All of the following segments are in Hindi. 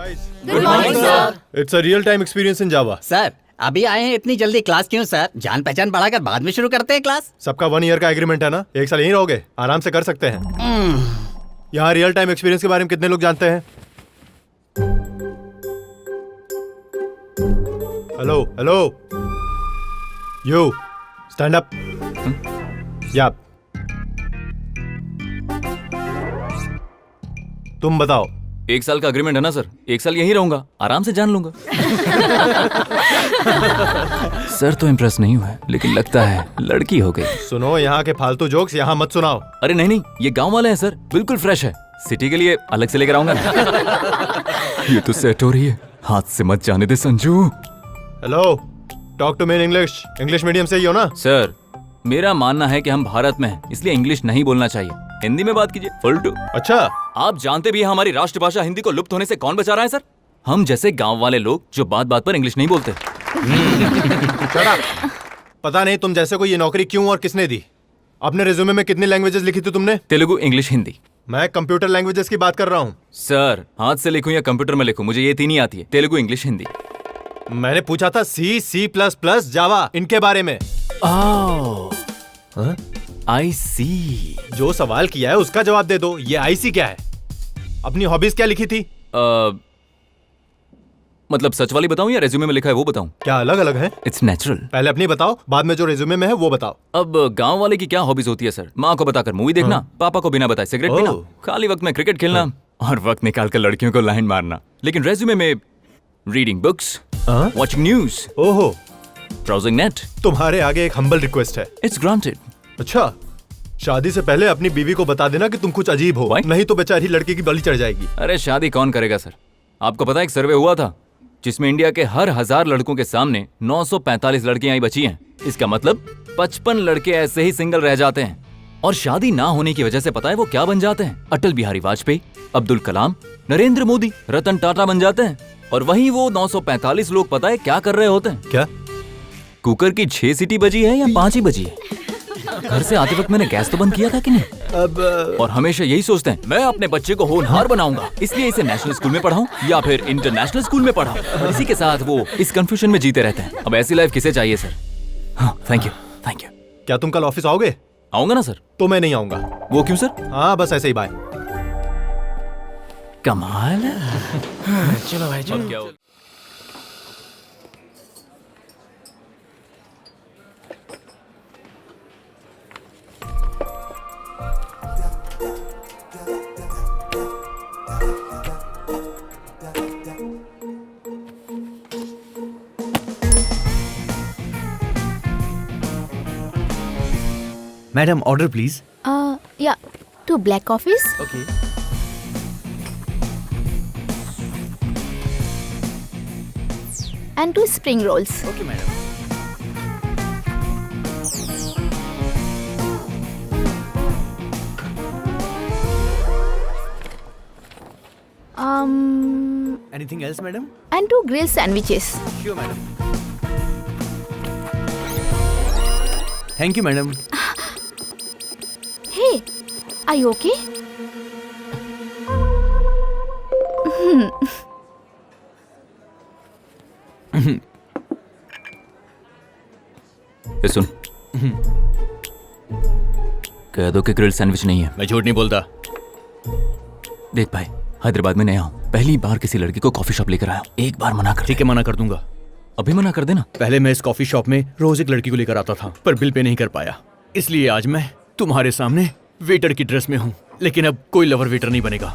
Good morning, sir. It's a real-time experience in Java. Sir अभी आए हैं, इतनी जल्दी क्लास क्यों सर? जान पहचान बढ़ाकर बाद में शुरू करते हैं क्लास। सबका 1 ईयर का एग्रीमेंट है ना, 1 साल यहीं रहोगे, आराम से कर सकते हैं। यहाँ रियल टाइम एक्सपीरियंस के बारे में कितने लोग जानते हैं? Hello hello, you stand up. या तुम बताओ। 1 साल का एग्रीमेंट है ना सर, 1 साल यहीं रहूंगा, आराम से जान लूंगा। सर तो इम्प्रेस नहीं हुआ, लेकिन लगता है लड़की हो गई। सुनो, यहाँ के फालतू जोक्स यहाँ मत सुनाओ। अरे नहीं नहीं, ये गांव वाले हैं सर, बिल्कुल फ्रेश है। सिटी के लिए अलग से लेकर आऊंगा ना। ये तो सेट हो रही है, हाथ से मत जाने दे Sanju. Hello, talk to me in English. English medium से ही हो ना? सर मेरा मानना है कि हम भारत में हैं, इसलिए इंग्लिश नहीं बोलना चाहिए, हिंदी में बात कीजिए। फुलटू। अच्छा, आप जानते भी हैं हमारी राष्ट्रभाषा हिंदी को लुप्त होने से कौन बचा रहा है सर? हम जैसे गांव वाले लोग जो बात बात पर इंग्लिश नहीं बोलते। पता नहीं तुम जैसे को ये नौकरी क्यों और किसने दी। अपने रिज्यूमे में कितनी लैंग्वेजेस लिखी थी तुमने? तेलुगु, इंग्लिश, हिंदी। मैं कंप्यूटर लैंग्वेजेस की बात कर रहा हूँ। सर हाथ से लिखूं या कंप्यूटर में लिखूं, मुझे ये 3 ही आती है, तेलुगु, इंग्लिश, हिंदी। मैंने पूछा था C++, जावा, इनके बारे में। आई सी। जो सवाल किया है उसका जवाब दे दो। ये IC क्या है? अपनी हॉबीज क्या लिखी थी? मतलब सच वाली बताऊं या रेज्यूमे में लिखा है वो बताऊं? क्या अलग अलग है? It's natural. पहले अपनी बताओ, बाद में जो रिज्यूमे में है वो बताओ। अब गांव वाले की क्या हॉबीज होती है सर? माँ को बताकर मूवी देखना, पापा को बिना बताए सिगरेट पीना, खाली वक्त में क्रिकेट खेलना और वक्त निकालकर लड़कियों को लाइन मारना। लेकिन रेज्यूमे में रीडिंग बुक्स, वॉचिंग न्यूज, ओहो, ब्राउजिंग नेट। तुम्हारे आगे एक हम्बल रिक्वेस्ट है। It's granted. अच्छा, शादी से पहले अपनी बीवी को बता देना कि तुम कुछ अजीब हो। Why? नहीं तो बेचारी लड़की की बलि चढ़ जाएगी। अरे शादी कौन करेगा सर? आपको पता है एक सर्वे हुआ था जिसमें इंडिया के हर 1000 लड़कों के सामने 945 लड़कियां ही बची हैं। इसका मतलब 55 लड़के ऐसे ही सिंगल रह जाते हैं। और शादी ना होने की वजह से पता है वो क्या बन जाते हैं? अटल बिहारी वाजपेयी, अब्दुल कलाम, नरेंद्र मोदी, रतन टाटा बन जाते हैं। और वहीं वो 945 लोग पता है क्या कर रहे होते हैं? क्या? कुकर की 6 सीटी बजी है या 5 ही बजी है? घर से आते वक्त मैंने गैस तो बंद किया था कि नहीं? अब और हमेशा यही सोचते हैं मैं अपने बच्चे को होनहार बनाऊंगा, इसलिए इसे नेशनल स्कूल में पढ़ाऊं या फिर इंटरनेशनल स्कूल में पढ़ाऊं। इसी के साथ वो इस कंफ्यूजन में जीते रहते हैं। अब ऐसी लाइफ किसे चाहिए सर? हाँ, थैंक यू। क्या तुम कल ऑफिस आओगे? आऊंगा ना सर। तो मैं नहीं आऊंगा। वो क्यों सर? हाँ, बस ऐसे ही, बाय। कमाल है। चलो भाई चलो। क्या हो? Madam, order please. Yeah, 2 black coffees. Okay. And 2 spring rolls. Okay, madam. Anything else, madam? And 2 grilled sandwiches. Sure, madam. Thank you, madam. Hey, are you okay? ये सुन, कह दो कि ग्रिल्ड सैंडविच नहीं है। मैं झूठ नहीं बोलता। देख भाई, हैदराबाद में नया हूँ, पहली बार किसी लड़की को कॉफी शॉप लेकर आया हूँ। एक बार मना कर। ठीक है, मना कर दूंगा। अभी मना कर देना। पहले मैं इस कॉफी शॉप में रोज एक लड़की को लेकर आता था, पर बिल पे नहीं कर पाया, इसलिए आज मैं तुम्हारे सामने वेटर की ड्रेस में हूँ। लेकिन अब कोई लवर वेटर नहीं बनेगा।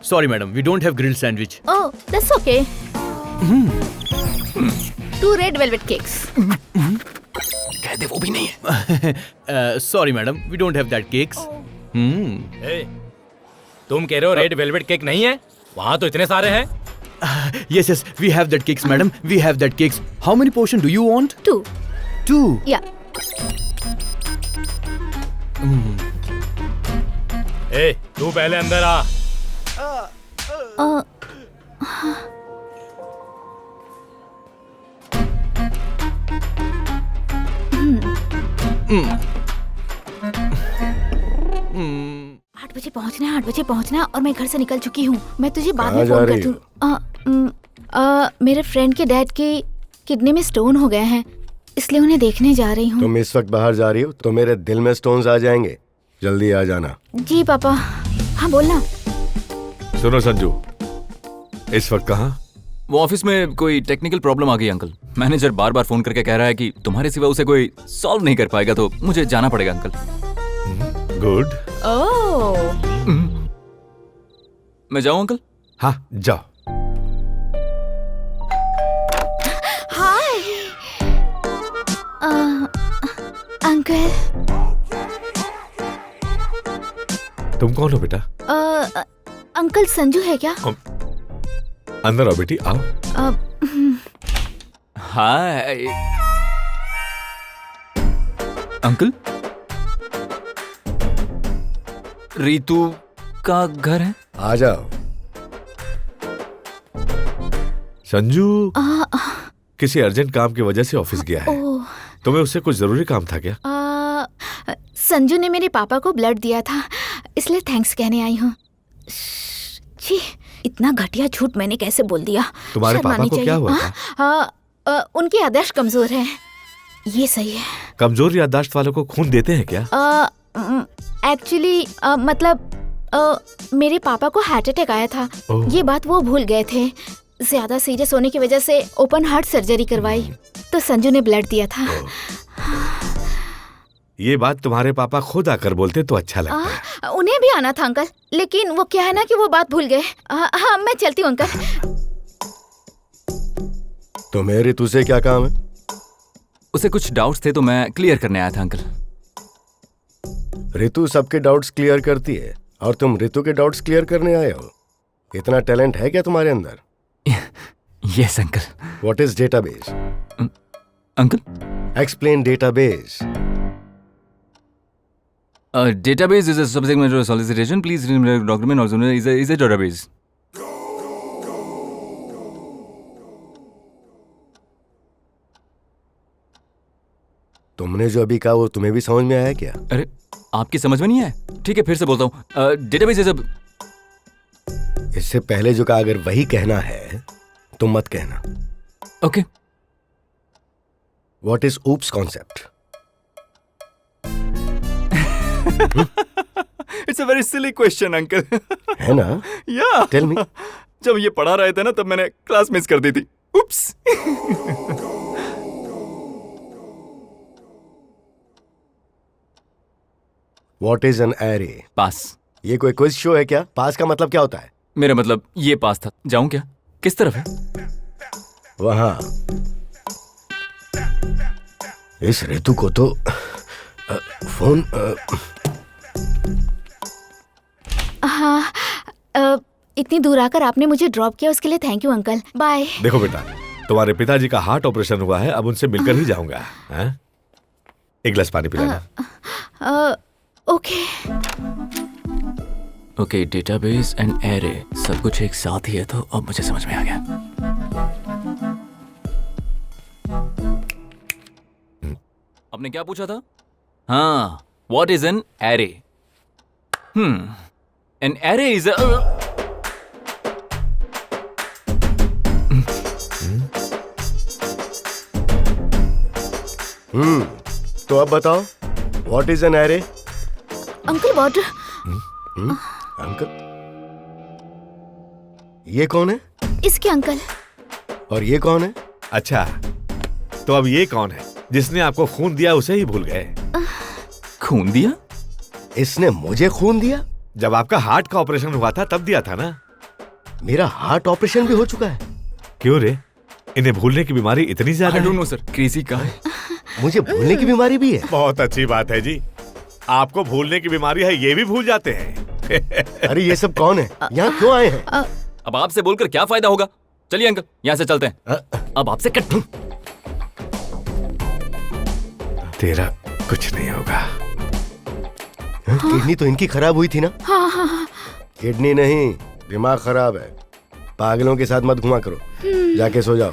Sorry madam, we don't have grilled sandwich. Oh, that's okay. 2 red velvet cakes. कह दे वो भी नहीं है। Sorry madam, we don't have that cakes. तुम कह रहे हो रेड वेलवेट केक नहीं है? वहाँ तो इतने सारे हैं। Yes, yes, we have that cakes, madam. We have that cakes. How many portion do you want? 2. 2. Yeah. ए, तू पहले अंदर आ। बजे पहुंचना है, 8 बजे पहुंचना है और मैं घर से निकल चुकी हूँ। मैं तुझे बाद कहाँ में जा फोन रही करती हूँ। मेरे फ्रेंड के डैड की किडनी में स्टोन हो गए हैं, इसलिए उन्हें देखने जा रही हूँ। तुम इस वक्त बाहर जा रही हो तो मेरे दिल में स्टोन्स आ जाएंगे। जल्दी आ जाना। जी पापा। हाँ बोलना। सुनो संजू, इस वक्त कहाँ? वो ऑफिस में कोई टेक्निकल प्रॉब्लम आ गई अंकल। मैनेजर बार बार फोन करके कह रहा है कि तुम्हारे सिवा उसे कोई सॉल्व नहीं कर पाएगा, तो मुझे जाना पड़ेगा अंकल। गुड। ओह मैं जाऊँ अंकल? हाँ जाओ। Hi uncle. तुम कौन हो बेटा? अंकल संजू है क्या? अंदर आओ बेटी, आओ। हाय अंकल, रीतू का घर है? आ जाओ। संजू किसी अर्जेंट काम की वजह से ऑफिस गया है। ओह तुम्हें उससे कुछ जरूरी काम था क्या? संजू ने मेरे पापा को ब्लड दिया था, इसलिए थैंक्स कहने आई हूँ। जी, इतना घटिया झूठ मैंने कैसे बोल दिया? तुम्हारे शर्म पापा आनी को क्या चाहिए। हुआ था? उनकी याददाश्त कमजोर है। ये सही है। कमजोर याददाश्त वालों को खून देते हैं क्या? एक्चुअली मतलब मेरे पापा को हार्ट अटैक आया था। ओह। ये बात वो भूल गए थे। ज्यादा सीरियस होने की वजह से ओपन हार्ट सर्जरी करवाई, तो संजू ने ब्लड दिया था। ये बात तुम्हारे पापा खुद आकर बोलते तो अच्छा लगता है। उन्हें भी आना था अंकल, लेकिन वो क्या है ना कि वो बात भूल गए। हाँ मैं चलती हूँ अंकल। तुम्हें ऋतु से क्या काम है? उसे कुछ डाउट्स थे तो मैं क्लियर करने आया था अंकल। ऋतु सबके डाउट्स क्लियर करती है और तुम ऋतु के डाउट्स क्लियर करने आए हो। इतना टैलेंट है क्या तुम्हारे अंदर? Yes uncle. What is database? Uncle, explain database. database is a subject matter solicitation. Please remember document also is a database. तुमने जो अभी कहा वो तुम्हें भी समझ में आया क्या? अरे आपकी समझ में नहीं है? ठीक है फिर से बोलता हूँ। डेटाबेस इज इससे पहले जो कहा अगर वही कहना है तो मत कहना। Okay. What is oops concept? It's a very silly question uncle. है ना? या टेल मी। जब ये पढ़ा रहे थे ना तब मैंने क्लास मिस कर दी थी। Oops. What is an array? Pass. ये कोई क्विज शो है क्या? पास का मतलब क्या होता है? मेरा मतलब ये पास था। जाऊं क्या? किस तरफ है? वहां। इस ऋतु को तो फोन हाँ इतनी दूर आकर आपने मुझे ड्रॉप किया, उसके लिए थैंक यू अंकल। बाय। देखो बेटा, तुम्हारे पिताजी का हार्ट ऑपरेशन हुआ है, अब उनसे मिलकर ही जाऊंगा। हाँ? एक गिलास पानी पिलाना। Okay. Okay, database and array सब कुछ एक साथ ही है, तो अब मुझे समझ में आ गया। आपने क्या पूछा था? हाँ, what is an array? An array is तो अब बताओ what is an array? Uncle water. Uncle? ये कौन है? इसके अंकल। और ये कौन है? अच्छा, तो अब ये कौन है? जिसने आपको खून दिया उसे ही भूल गए। खून दिया? इसने मुझे खून दिया? जब आपका हार्ट का ऑपरेशन हुआ था तब दिया था ना। मेरा हार्ट ऑपरेशन भी हो चुका है। क्यों रे, इन्हें भूलने की बीमारी इतनी ज्यादा आई डोंट है? नो सर, क्रेजी का है। मुझे भूलने की बीमारी भी है? बहुत अच्छी बात है जी, आपको भूलने की बीमारी है, ये भी भूल जाते हैं। अरे ये सब कौन है? यहाँ क्यों आए हैं? अब आपसे बोलकर क्या फायदा होगा? चलिए अंकल, यहाँ से चलते हैं। अब आपसे कट। तेरा कुछ नहीं होगा। किडनी तो इनकी खराब हुई थी ना? हाँ। किडनी नहीं, दिमाग खराब है। पागलों के साथ मत घुमा करो, जाके सो जाओ।